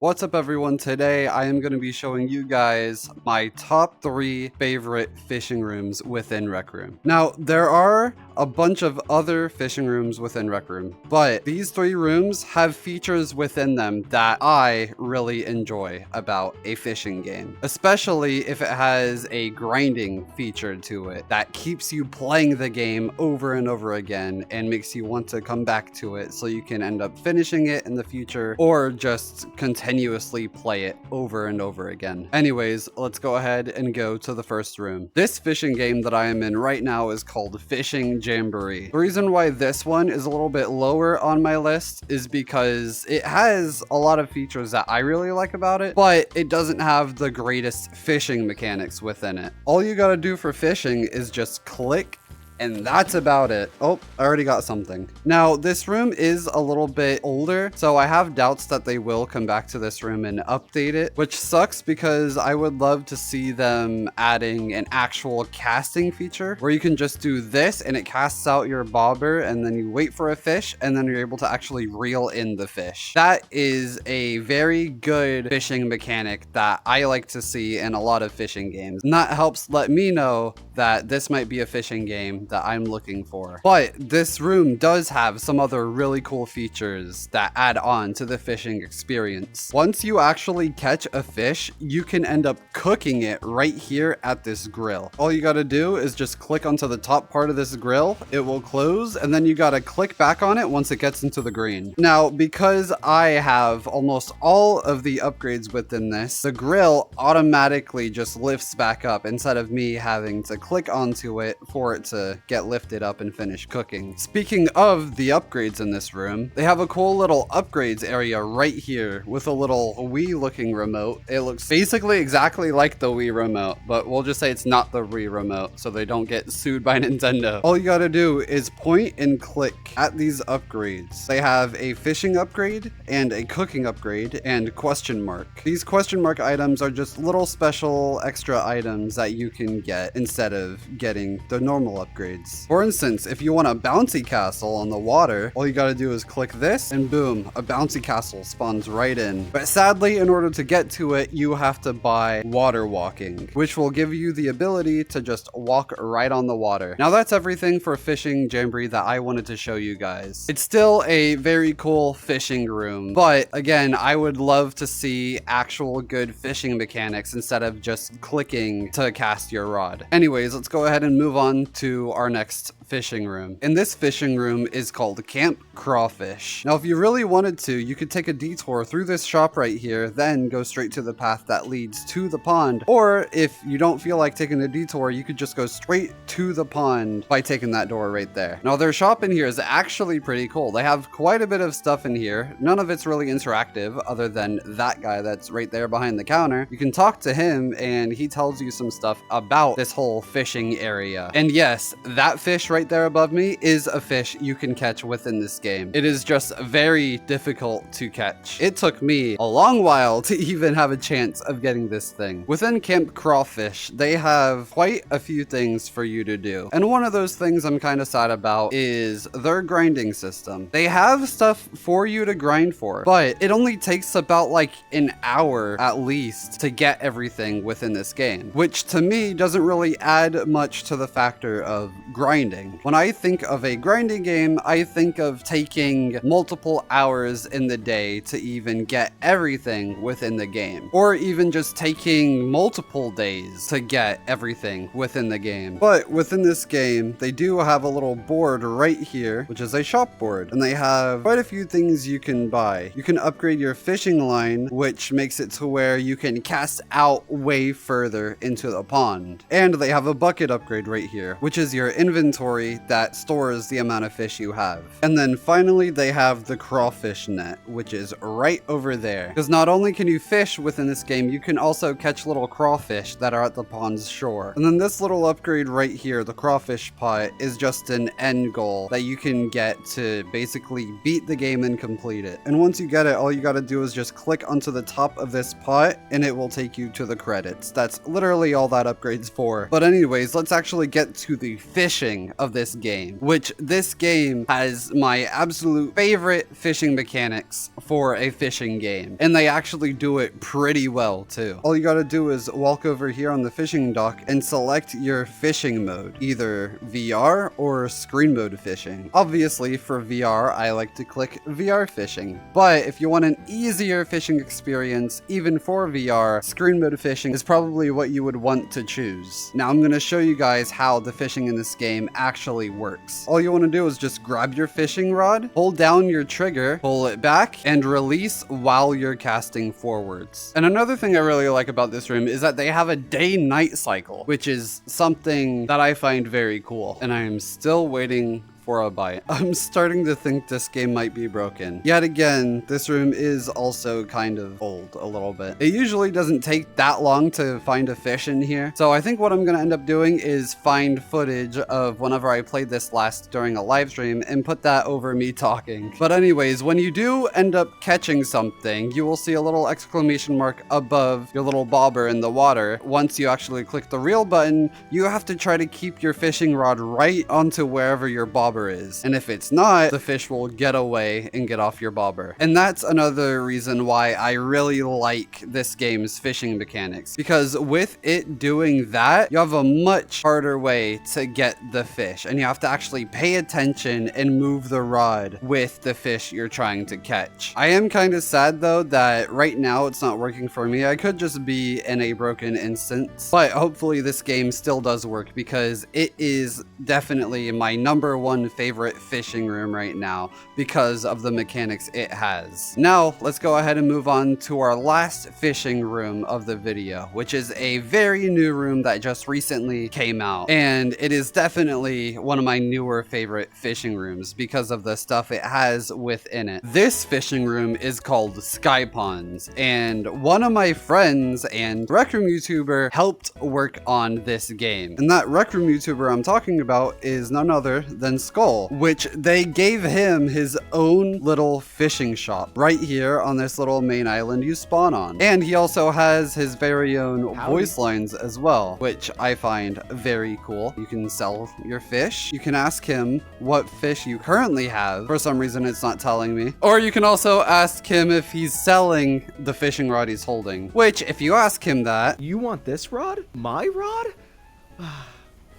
What's up everyone? Today I am going to be showing you guys my top 3 favorite fishing rooms within Recroom. Now there are a bunch of other fishing rooms within Recroom, but these 3 rooms have features within them that I really enjoy about a fishing game. Especially if it has a grinding feature to it that keeps you playing the game over and over again and makes you want to come back to it so you can end up finishing it in the future or just continuously play it over and over again. Anyways, let's go ahead and go to the first room. This fishing game that I am in right now is called Fishing Jamboree. The reason why this one is a little bit lower on my list is because it has a lot of features that I really like about it, but it doesn't have the greatest fishing mechanics within it. All you gotta do for fishing is just click, and that's about it. Oh, I already got something. Now, this room is a little bit older, so I have doubts that they will come back to this room and update it, which sucks because I would love to see them adding an actual casting feature where you can just do this and it casts out your bobber and then you wait for a fish and then you're able to actually reel in the fish. That is a very good fishing mechanic that I like to see in a lot of fishing games. And that helps let me know that this might be a fishing game that I'm looking for. But this room does have some other really cool features that add on to the fishing experience. Once you actually catch a fish, you can end up cooking it right here at this grill. All you gotta do is just click onto the top part of this grill, it will close, and then you gotta click back on it once it gets into the green. Now, because I have almost all of the upgrades within this, the grill automatically just lifts back up instead of me having to click onto it for it to get lifted up and finish cooking. Speaking of the upgrades in this room, they have a cool little upgrades area right here with a little Wii looking remote. It looks basically exactly like the Wii remote, but we'll just say it's not the Wii remote so they don't get sued by Nintendo. All you gotta do is point and click at these upgrades. They have a fishing upgrade and a cooking upgrade and question mark. These question mark items are just little special extra items that you can get instead of getting the normal upgrades. For instance, if you want a bouncy castle on the water, all you gotta do is click this and boom, a bouncy castle spawns right in. But sadly, in order to get to it, you have to buy water walking, which will give you the ability to just walk right on the water. Now that's everything for Fishing Jamboree that I wanted to show you guys. It's still a very cool fishing room, but again, I would love to see actual good fishing mechanics instead of just clicking to cast your rod. Anyways, let's go ahead and move on to our next fishing room. And this fishing room is called Camp Crawfish. Now, if you really wanted to, you could take a detour through this shop right here, then go straight to the path that leads to the pond. Or if you don't feel like taking a detour, you could just go straight to the pond by taking that door right there. Now, their shop in here is actually pretty cool. They have quite a bit of stuff in here. None of it's really interactive other than that guy that's right there behind the counter. You can talk to him and he tells you some stuff about this whole fishing area. And yes, that fish right there above me is a fish you can catch within this game. It is just very difficult to catch. It took me a long while to even have a chance of getting this thing. Within Camp Crawfish, they have quite a few things for you to do. And one of those things I'm kind of sad about is their grinding system. They have stuff for you to grind for, but it only takes about like an hour at least to get everything within this game, which to me doesn't really add much to the factor of grinding. When I think of a grinding game, I think of taking multiple hours in the day to even get everything within the game, or even just taking multiple days to get everything within the game. But within this game, they do have a little board right here, which is a shop board, and they have quite a few things you can buy. You can upgrade your fishing line, which makes it to where you can cast out way further into the pond. And they have a bucket upgrade right here, which is your inventory that stores the amount of fish you have. And then finally, they have the crawfish net, which is right over there. Because not only can you fish within this game, you can also catch little crawfish that are at the pond's shore. And then this little upgrade right here, the crawfish pot, is just an end goal that you can get to basically beat the game and complete it. And once you get it, all you gotta do is just click onto the top of this pot and it will take you to the credits. That's literally all that upgrade's for. But anyways, let's actually get to the fishing of this game, which this game has my absolute favorite fishing mechanics for a fishing game. And they actually do it pretty well too. All you gotta do is walk over here on the fishing dock and select your fishing mode, either VR or screen mode fishing. Obviously for VR, I like to click VR fishing, but if you want an easier fishing experience, even for VR, screen mode fishing is probably what you would want to choose. Now I'm gonna show you guys how the fishing in this game actually works. All you wanna do is just grab your fishing rod, hold down your trigger, pull it back, and release while you're casting forwards. And another thing I really like about this room is that they have a day-night cycle, which is something that I find very cool. And I am still waiting for a bite. I'm starting to think this game might be broken. Yet again, this room is also kind of old a little bit. It usually doesn't take that long to find a fish in here. So I think what I'm gonna end up doing is find footage of whenever I played this last during a live stream and put that over me talking. But anyways, when you do end up catching something, you will see a little exclamation mark above your little bobber in the water. Once you actually click the reel button, you have to try to keep your fishing rod right onto wherever your bobber is. And if it's not, the fish will get away and get off your bobber. And that's another reason why I really like this game's fishing mechanics, because with it doing that, you have a much harder way to get the fish, and you have to actually pay attention and move the rod with the fish you're trying to catch. I am kind of sad though that right now it's not working for me. I could just be in a broken instance, but hopefully this game still does work, because it is definitely my #1 favorite fishing room right now because of the mechanics it has. Now let's go ahead and move on to our last fishing room of the video, which is a very new room that just recently came out, and it is definitely one of my newer favorite fishing rooms because of the stuff it has within it. This fishing room is called Sky Ponds, and one of my friends and Recroom YouTuber helped work on this game, and that Recroom YouTuber I'm talking about is none other than Skull, which they gave him his own little fishing shop right here on this little main island you spawn on. And he also has his very own voice lines as well, which I find very cool. You can sell your fish. You can ask him what fish you currently have. For some reason, it's not telling me. Or you can also ask him if he's selling the fishing rod he's holding, which if you ask him that... You want this rod? My rod?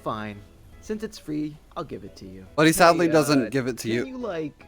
Fine. Since it's free, I'll give it to you. But he sadly doesn't give it to you. Can you, like,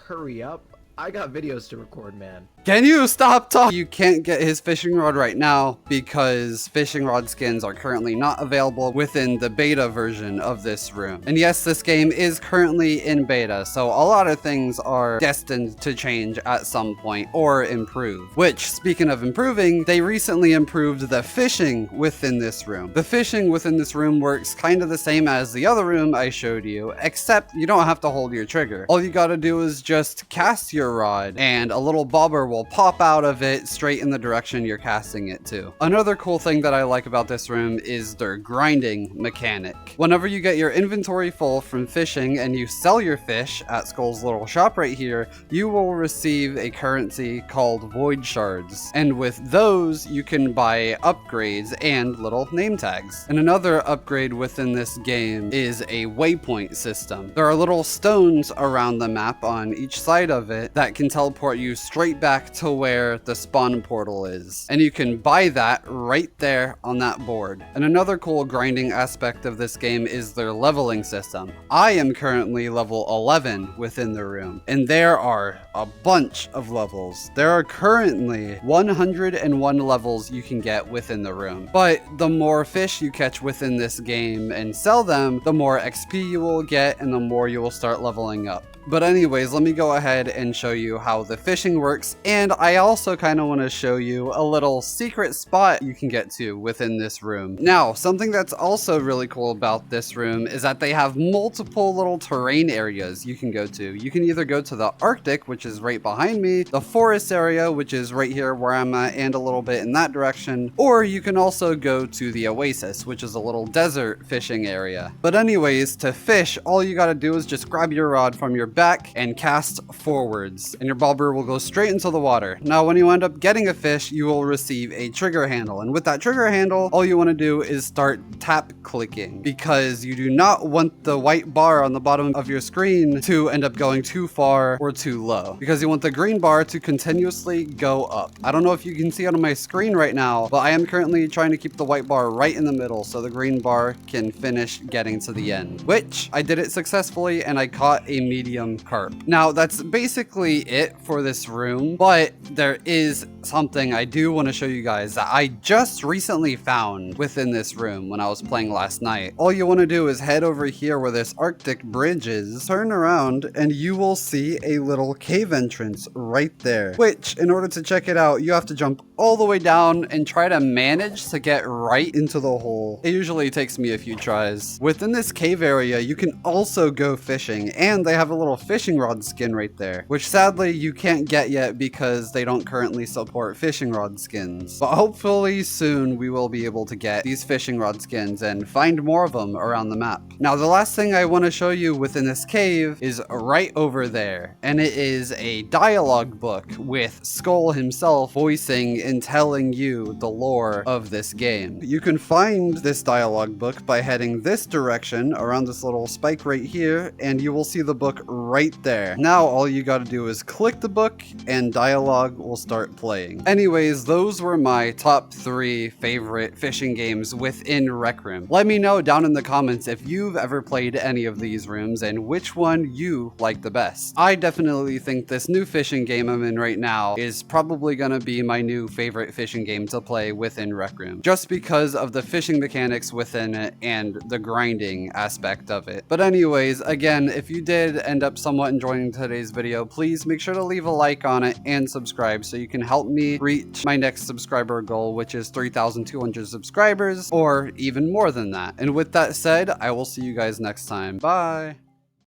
hurry up? I got videos to record, man. Can you stop talking? You can't get his fishing rod right now because fishing rod skins are currently not available within the beta version of this room. And yes, this game is currently in beta, so a lot of things are destined to change at some point or improve. Which, speaking of improving, they recently improved the fishing within this room. The fishing within this room works kind of the same as the other room I showed you, except you don't have to hold your trigger. All you gotta do is just cast your rod, and a little bobber will pop out of it straight in the direction you're casting it to. Another cool thing that I like about this room is their grinding mechanic. Whenever you get your inventory full from fishing and you sell your fish at Skull's little shop right here, you will receive a currency called void shards. And with those, you can buy upgrades and little name tags. And another upgrade within this game is a waypoint system. There are little stones around the map on each side of it that can teleport you straight back to where the spawn portal is. And you can buy that right there on that board. And another cool grinding aspect of this game is their leveling system. I am currently level 11 within the room, and there are a bunch of levels. There are currently 101 levels you can get within the room. But the more fish you catch within this game and sell them, the more XP you will get and the more you will start leveling up. But anyways, let me go ahead and show you how the fishing works, and I also kind of want to show you a little secret spot you can get to within this room. Now, something that's also really cool about this room is that they have multiple little terrain areas you can go to. You can either go to the Arctic, which is right behind me, the forest area, which is right here where I'm at, and a little bit in that direction, or you can also go to the Oasis, which is a little desert fishing area. But anyways, to fish, all you gotta do is just grab your rod from your back and cast forwards, and your bobber will go straight into the water. Now, when you end up getting a fish, you will receive a trigger handle, and with that trigger handle, all you want to do is start tap clicking, because you do not want the white bar on the bottom of your screen to end up going too far or too low, because you want the green bar to continuously go up. I don't know if you can see it on my screen right now, but I am currently trying to keep the white bar right in the middle so the green bar can finish getting to the end, which I did it successfully, and I caught a medium carp. Now, that's basically it for this room, but there is something I do want to show you guys that I just recently found within this room when I was playing last night. All you want to do is head over here where this Arctic bridge is, turn around, and you will see a little cave entrance right there, which in order to check it out, you have to jump all the way down and try to manage to get right into the hole. It usually takes me a few tries. Within this cave area, you can also go fishing, and they have a little fishing rod skin right there, which sadly you can't get yet because they don't currently support fishing rod skins. But hopefully soon we will be able to get these fishing rod skins and find more of them around the map. Now, the last thing I want to show you within this cave is right over there, and it is a dialogue book with Skull himself voicing and telling you the lore of this game. You can find this dialogue book by heading this direction around this little spike right here, and you will see the book right there. Now all you gotta do is click the book and dialogue will start playing. Anyways, those were my top 3 favorite fishing games within Rec Room. Let me know down in the comments if you've ever played any of these rooms and which one you like the best. I definitely think this new fishing game I'm in right now is probably gonna be my new favorite fishing game to play within Rec Room, just because of the fishing mechanics within it and the grinding aspect of it. But anyways, again, if you did end up somewhat enjoying today's video, please make sure to leave a like on it and subscribe so you can help me reach my next subscriber goal, which is 3,200 subscribers or even more than that. And with that said, I will see you guys next time. Bye.